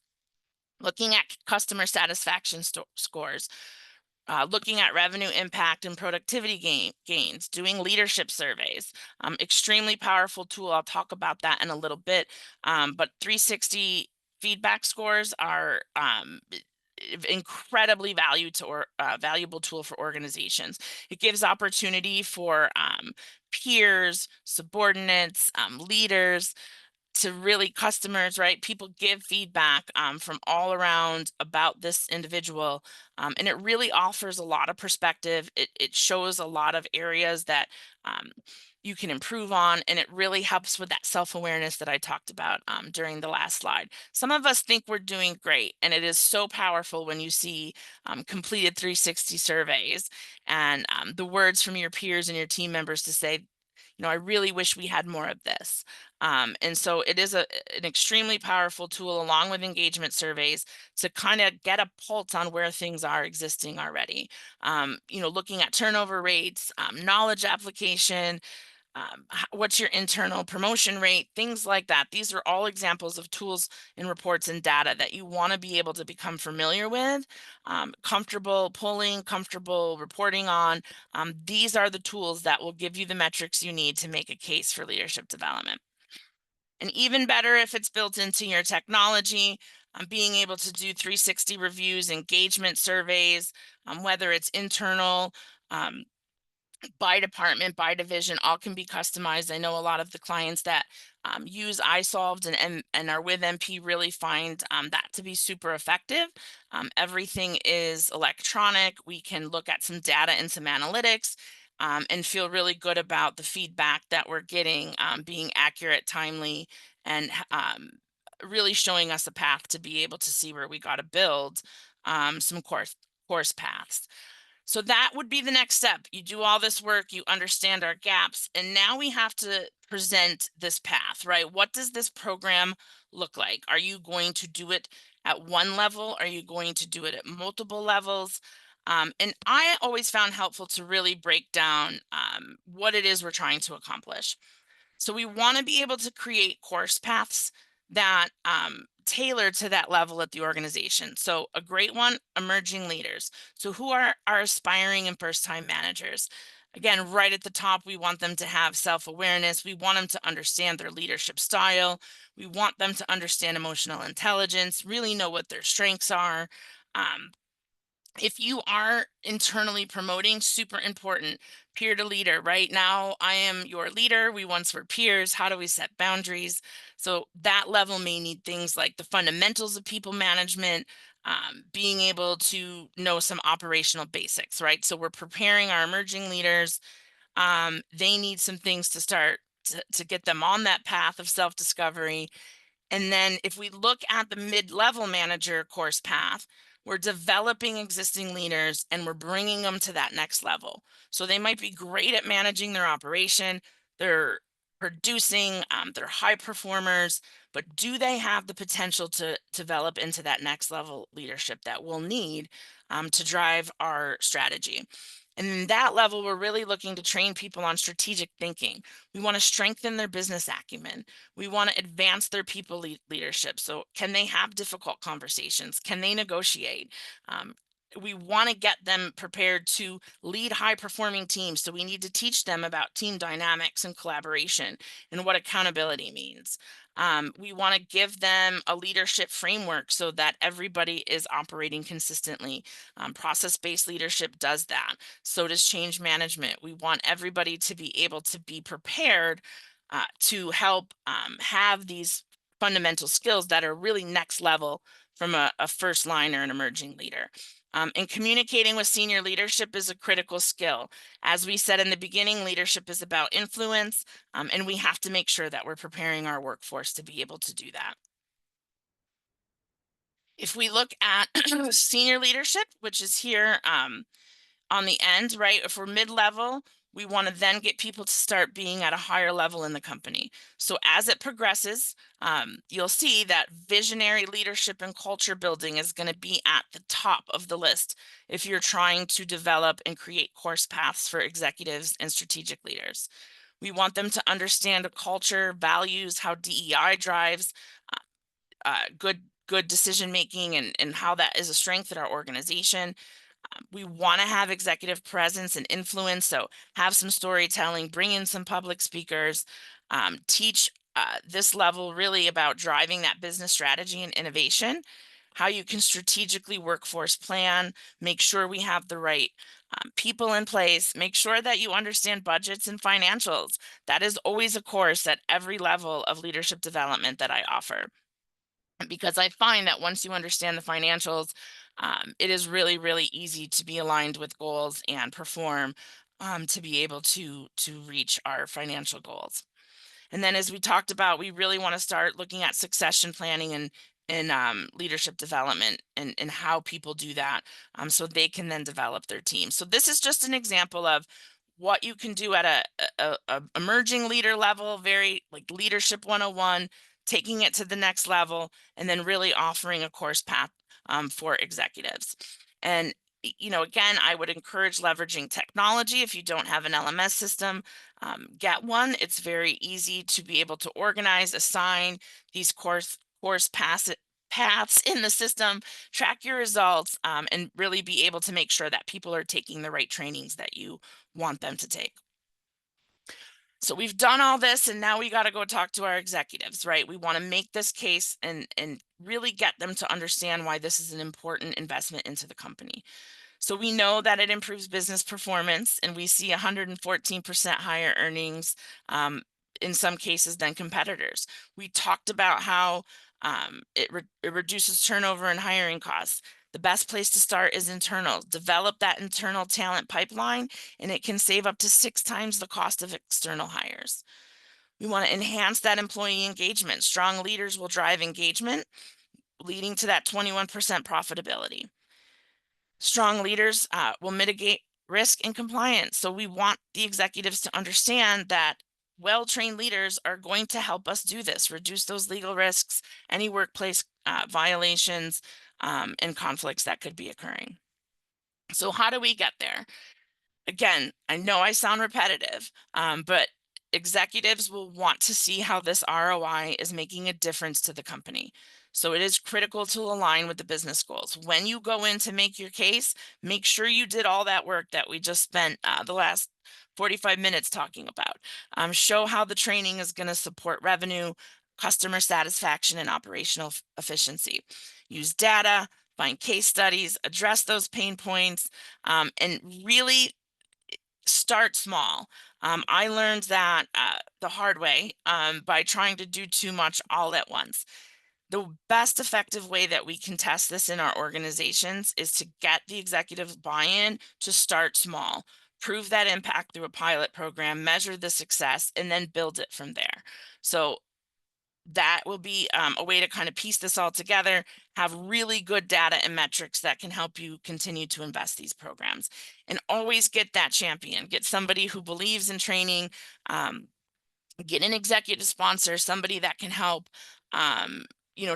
looking at customer satisfaction scores, looking at revenue impact and productivity gains, doing leadership surveys. Extremely powerful tool. I'll talk about that in a little bit. But 360 feedback scores are incredibly valuable tool for organizations. It gives opportunity for peers, subordinates, leaders, to really customers, right? People give feedback from all around about this individual. And it really offers a lot of perspective. It shows a lot of areas that you can improve on. And it really helps with that self-awareness that I talked about during the last slide. Some of us think we're doing great. And it is so powerful when you see completed 360 surveys and the words from your peers and your team members to say, I really wish we had more of this. And so it is an extremely powerful tool along with engagement surveys to kind of get a pulse on where things are existing already. Looking at turnover rates, knowledge application, what's your internal promotion rate, things like that. These are all examples of tools and reports and data that you want to be able to become familiar with, comfortable pulling, comfortable reporting on. These are the tools that will give you the metrics you need to make a case for leadership development. And even better if it's built into your technology, being able to do 360 reviews, engagement surveys, whether it's internal, by department, by division, all can be customized. I know a lot of the clients that use iSolved and are with MP really find that to be super effective. Everything is electronic. We can look at some data and some analytics, and feel really good about the feedback that we're getting, being accurate, timely, and really showing us a path to be able to see where we got to build some course paths. So that would be the next step. You do all this work, you understand our gaps, and now we have to present this path, right? What does this program look like? Are you going to do it at one level? Are you going to do it at multiple levels? And I always found helpful to really break down what it is we're trying to accomplish. So we want to be able to create course paths that tailor to that level at the organization. So a great one, emerging leaders. So who are our aspiring and first time managers? Again, right at the top, we want them to have self-awareness. We want them to understand their leadership style. We want them to understand emotional intelligence, really know what their strengths are. Um, if you are internally promoting, super important, peer to leader. Right now I am your leader, we once were peers. How do we set boundaries? So that level may need things like the fundamentals of people management, being able to know some operational basics, right? So we're preparing our emerging leaders. They need some things to start to get them on that path of self-discovery. And then if we look at the mid-level manager course path, we're developing existing leaders and we're bringing them to that next level. So they might be great at managing their operation, they're producing, they're high performers, but do they have the potential to develop into that next level leadership that we'll need to drive our strategy? And in that level, we're really looking to train people on strategic thinking. We want to strengthen their business acumen. We want to advance their people leadership. So, can they have difficult conversations? Can they negotiate? Um, we want to get them prepared to lead high performing teams. So, we need to teach them about team dynamics and collaboration and what accountability means. We want to give them a leadership framework so that everybody is operating consistently. Process based leadership does that. So does change management. We want everybody to be able to be prepared to help have these fundamental skills that are really next level from a first line or an emerging leader. And communicating with senior leadership is a critical skill. As we said in the beginning, leadership is about influence, and we have to make sure that we're preparing our workforce to be able to do that. If we look at senior leadership, which is here, on the end, right? If we're mid-level, we want to then get people to start being at a higher level in the company. So as it progresses, you'll see that visionary leadership and culture building is going to be at the top of the list if you're trying to develop and create course paths for executives and strategic leaders. We want them to understand a culture, values, how DEI drives good decision making, and how that is a strength in our organization. We want to have executive presence and influence. So have some storytelling, bring in some public speakers, teach this level really about driving that business strategy and innovation, how you can strategically workforce plan, make sure we have the right people in place, make sure that you understand budgets and financials. That is always a course at every level of leadership development that I offer, because I find that once you understand the financials, it is really, really easy to be aligned with goals and perform, to be able to reach our financial goals. And then, as we talked about, we really want to start looking at succession planning and leadership development, and how people do that, so they can then develop their team. So this is just an example of what you can do at a emerging leader level, very like leadership 101, taking it to the next level, and then really offering a course path for executives. And again, I would encourage leveraging technology. If you don't have an LMS system, get one. It's very easy to be able to organize, assign these paths in the system, track your results, and really be able to make sure that people are taking the right trainings that you want them to take. So we've done all this, and now we got to go talk to our executives, right? We want to make this case and really get them to understand why this is an important investment into the company. So we know that it improves business performance, and we see 114% higher earnings um, in some cases than competitors. We talked about how it reduces turnover and hiring costs. The best place to start is internal. Develop that internal talent pipeline, and it can save up to 6 times the cost of external hires. We want to enhance that employee engagement. Strong leaders will drive engagement, leading to that 21% profitability. Strong leaders will mitigate risk and compliance. So we want the executives to understand that well-trained leaders are going to help us do this, reduce those legal risks, any workplace violations, and conflicts that could be occurring. So how do we get there? Again, I know I sound repetitive, but executives will want to see how this ROI is making a difference to the company. So it is critical to align with the business goals. When you go in to make your case, make sure you did all that work that we just spent the last 45 minutes talking about. Show how the training is going to support revenue, customer satisfaction, and operational efficiency. Use data, find case studies, address those pain points, and really start small. I learned that the hard way by trying to do too much all at once. The best effective way that we can test this in our organizations is to get the executive buy-in to start small, prove that impact through a pilot program, measure the success, and then build it from there. So that will be a way to kind of piece this all together, have really good data and metrics that can help you continue to invest these programs. And always get that champion, get somebody who believes in training, um, get an executive sponsor, somebody that can help, um,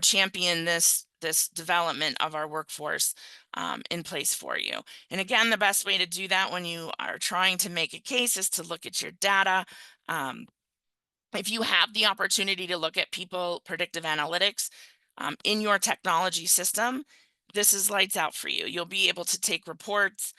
champion this development of our workforce in place for you. And again, the best way to do that when you are trying to make a case is to look at your data. Um, if you have the opportunity to look at people predictive analytics in your technology system, this is lights out for you. You'll be able to take reports,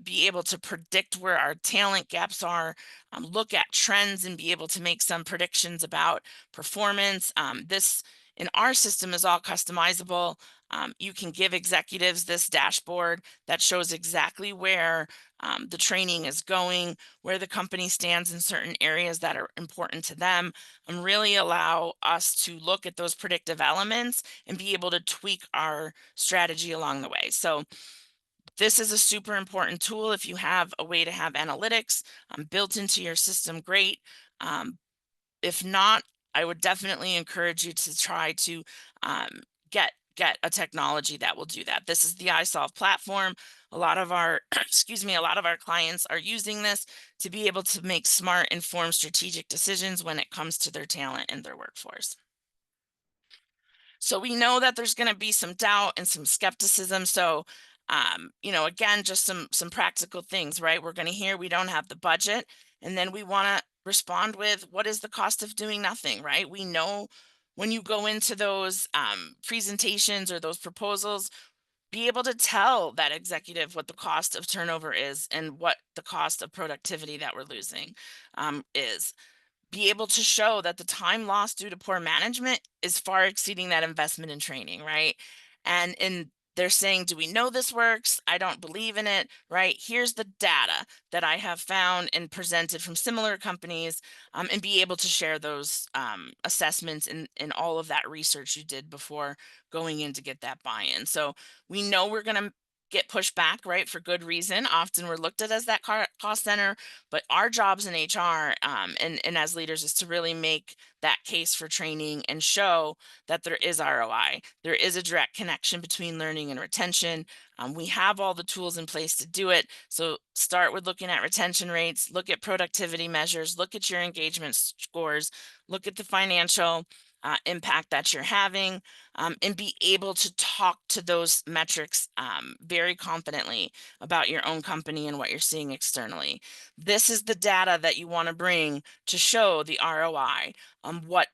be able to predict where our talent gaps are, look at trends and be able to make some predictions about performance. This in our system is all customizable. You can give executives this dashboard that shows exactly where the training is going, where the company stands in certain areas that are important to them, and really allow us to look at those predictive elements and be able to tweak our strategy along the way. So this is a super important tool. If you have a way to have analytics built into your system, great. Um, if not, I would definitely encourage you to try to get a technology that will do that. This is the iSolve platform. A lot of our excuse me, a lot of our clients are using this to be able to make smart, informed, strategic decisions when it comes to their talent and their workforce. So we know that there's going to be some doubt and some skepticism. So, again, just some practical things, right? We're going to hear we don't have the budget, and then we want to respond with what is the cost of doing nothing, right? We know when you go into those presentations or those proposals, be able to tell that executive what the cost of turnover is and what the cost of productivity that we're losing is, be able to show that the time lost due to poor management is far exceeding that investment in training, right? And they're saying, do we know this works? I don't believe in it, right? Here's the data that I have found and presented from similar companies, and be able to share those assessments and all of that research you did before going in to get that buy-in. So we know we're going to get pushed back, right, for good reason. Often we're looked at as that cost center, but our jobs in HR and as leaders is to really make that case for training and show that there is ROI. There is a direct connection between learning and retention. We have all the tools in place to do it. So start with looking at retention rates, look at productivity measures, look at your engagement scores, look at the financial impact that you're having, and be able to talk to those metrics very confidently about your own company and what you're seeing externally. This is the data that you want to bring to show the ROI on what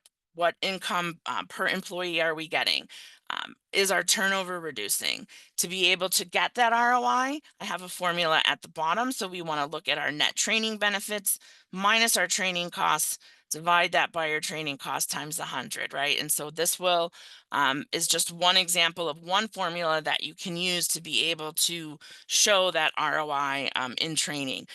income per employee are we getting? Is our turnover reducing? To be able to get that ROI, I have a formula at the bottom. So we want to look at our net training benefits minus our training costs divide that by your training cost times 100, right? And so this will is just one example of one formula that you can use to be able to show that ROI in training.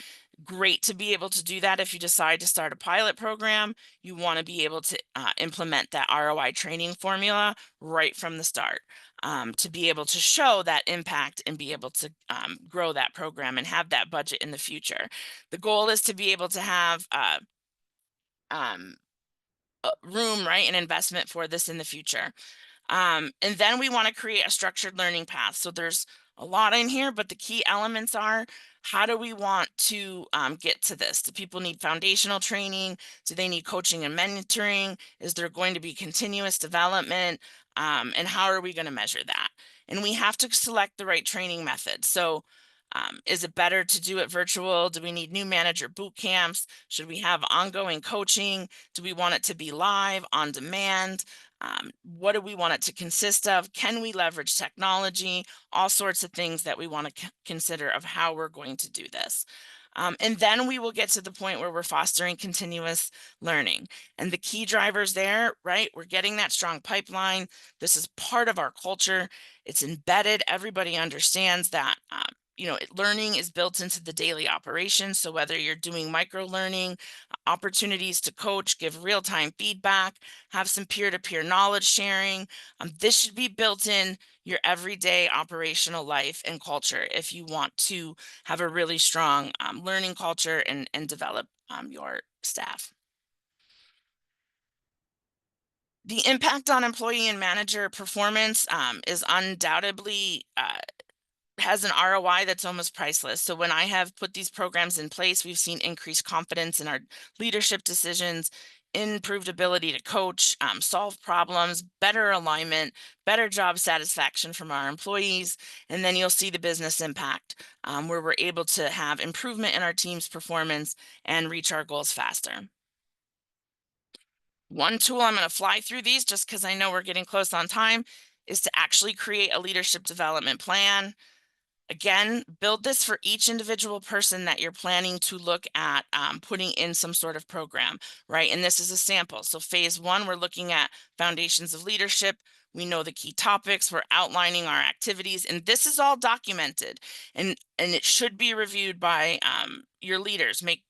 Great to be able to do that if you decide to start a pilot program. You want to be able to implement that ROI training formula right from the start, to be able to show that impact and be able to grow that program and have that budget in the future. The goal is to be able to have um, room, right, and investment for this in the future. And then we want to create a structured learning path. So there's a lot in here, but the key elements are, how do we want to get to this? Do people need foundational training? Do they need coaching and mentoring? Is there going to be continuous development? And how are we going to measure that? And we have to select the right training method. So is it better to do it virtual? Do we need new manager boot camps? Should we have ongoing coaching? Do we want it to be live, on demand? What do we want it to consist of? Can we leverage technology? All sorts of things that we want to consider of how we're going to do this. And then we will get to the point where we're fostering continuous learning. And the key drivers there, right? We're getting that strong pipeline. This is part of our culture. It's embedded. Everybody understands that. Learning is built into the daily operation. So whether you're doing micro learning, opportunities to coach, give real-time feedback, have some peer-to-peer knowledge sharing, this should be built in your everyday operational life and culture if you want to have a really strong learning culture and develop your staff. The impact on employee and manager performance is undoubtedly has an ROI that's almost priceless. So when I have put these programs in place, we've seen increased confidence in our leadership decisions, improved ability to coach, solve problems, better alignment, better job satisfaction from our employees. And then you'll see the business impact, where we're able to have improvement in our team's performance and reach our goals faster. One tool, I'm going to fly through these just because I know we're getting close on time, is to actually create a leadership development plan. Again, build this for each individual person that you're planning to look at putting in some sort of program, right? And this is a sample. So phase one, we're looking at foundations of leadership. We know the key topics. We're outlining our activities, and this is all documented, and it should be reviewed by your leaders. Make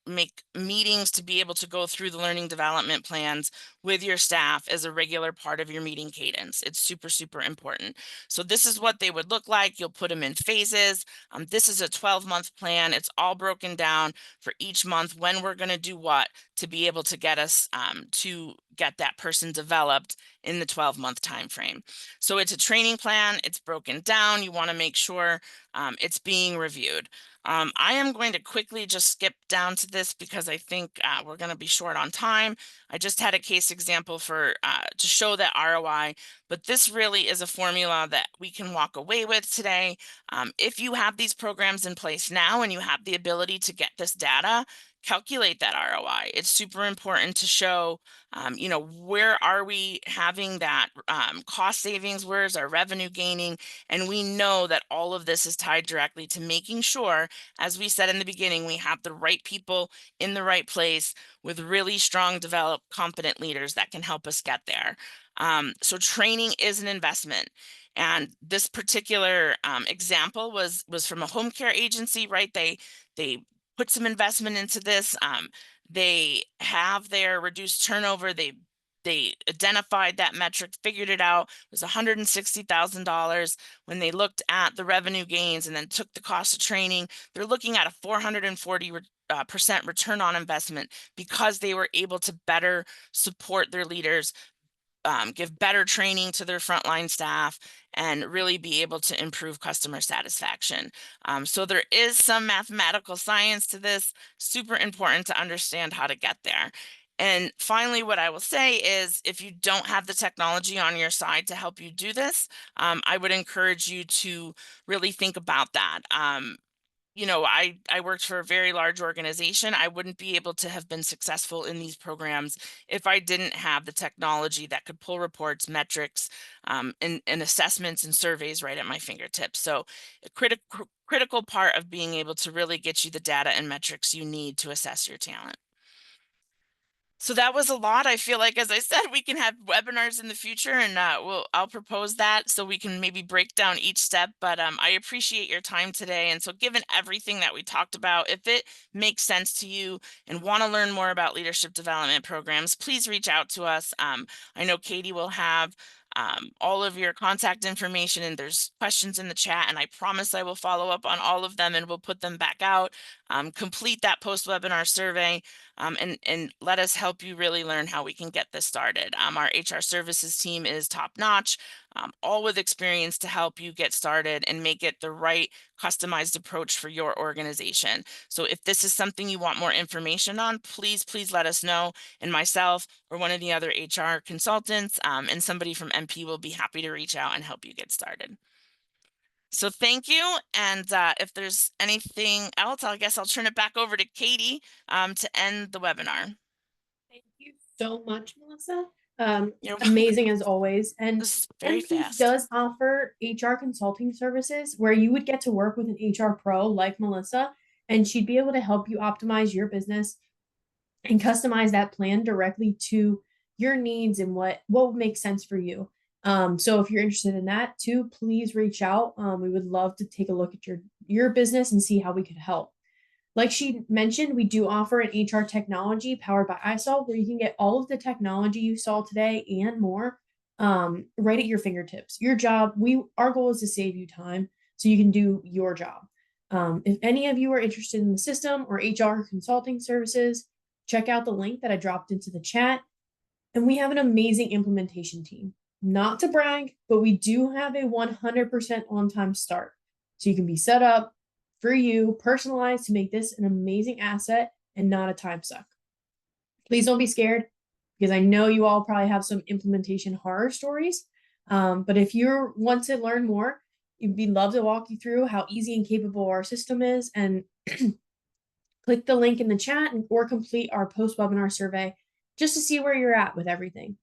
meetings to be able to go through the learning development plans with your staff as a regular part of your meeting cadence. It's super, super important. So this is what they would look like. You'll put them in phases. This is a 12-month plan. It's all broken down for each month when we're going to do what to be able to get us to get that person developed in the 12-month time frame. So it's a training plan. It's broken down. You want to make sure it's being reviewed. I am going to quickly just skip down to this because I think we're going to be short on time. I just had a case example for to show that ROI, but this really is a formula that we can walk away with today. If you have these programs in place now and you have the ability to get this data, calculate that ROI. It's super important to show, where are we having that cost savings? Where is our revenue gaining? And we know that all of this is tied directly to making sure, as we said in the beginning, we have the right people in the right place with really strong, developed, competent leaders that can help us get there. So training is an investment. And this particular example was from a home care agency, right? They put some investment into this. They have their reduced turnover. They identified that metric, figured it out. It was $160,000. When they looked at the revenue gains and then took the cost of training, they're looking at a 440% return on investment because they were able to better support their leaders, give better training to their frontline staff, and really be able to improve customer satisfaction. So there is some mathematical science to this, super important to understand how to get there. And finally, what I will say is, if you don't have the technology on your side to help you do this, I would encourage you to really think about that. I worked for a very large organization. I wouldn't be able to have been successful in these programs if I didn't have the technology that could pull reports, metrics, and assessments and surveys right at my fingertips. So a critical part of being able to really get you the data and metrics you need to assess your talent. So that was a lot. I feel like, as I said, we can have webinars in the future, and I'll propose that so we can maybe break down each step. But I appreciate your time today. And so, given everything that we talked about, if it makes sense to you and want to learn more about leadership development programs, please reach out to us. I know Katie will have all of your contact information, and there's questions in the chat, and I promise I will follow up on all of them, and we'll put them back out. Complete that post webinar survey, and let us help you really learn how we can get this started. Our HR services team is top notch, all with experience to help you get started and make it the right customized approach for your organization. So if this is something you want more information on, please let us know, and myself or one of the other HR consultants and somebody from MP will be happy to reach out and help you get started. So thank you. And if there's anything else, I guess I'll turn it back over to Katie to end the webinar. Thank you so much, Melissa. You're Amazing as always. And this is very MP fast. does offer HR consulting services where you would get to work with an HR pro like Melissa, and she'd be able to help you optimize your business and customize that plan directly to your needs and what would make sense for you. So if you're interested in that too, please reach out. We would love to take a look at your business and see how we could help. Like she mentioned, we do offer an HR technology powered by iSolve where you can get all of the technology you saw today and more right at your fingertips. Your job, our goal is to save you time so you can do your job. If any of you are interested in the system or HR consulting services, check out the link that I dropped into the chat. And we have an amazing implementation team. Not to brag, but we do have a 100% on time start. So you can be set up for you, personalized to make this an amazing asset and not a time suck. Please don't be scared because I know you all probably have some implementation horror stories. But if you want to learn more, we'd love to walk you through how easy and capable our system is, and click the link in the chat or complete our post webinar survey just to see where you're at with everything.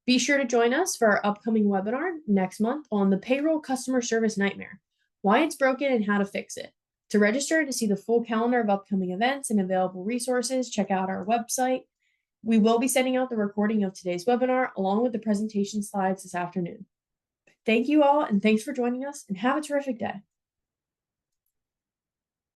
Be sure to join us for our upcoming webinar next month on the payroll customer service nightmare, why it's broken and how to fix it. To register to see the full calendar of upcoming events and available resources, check out our website. We will be sending out the recording of today's webinar along with the presentation slides this afternoon. Thank you all, and thanks for joining us, and have a terrific day.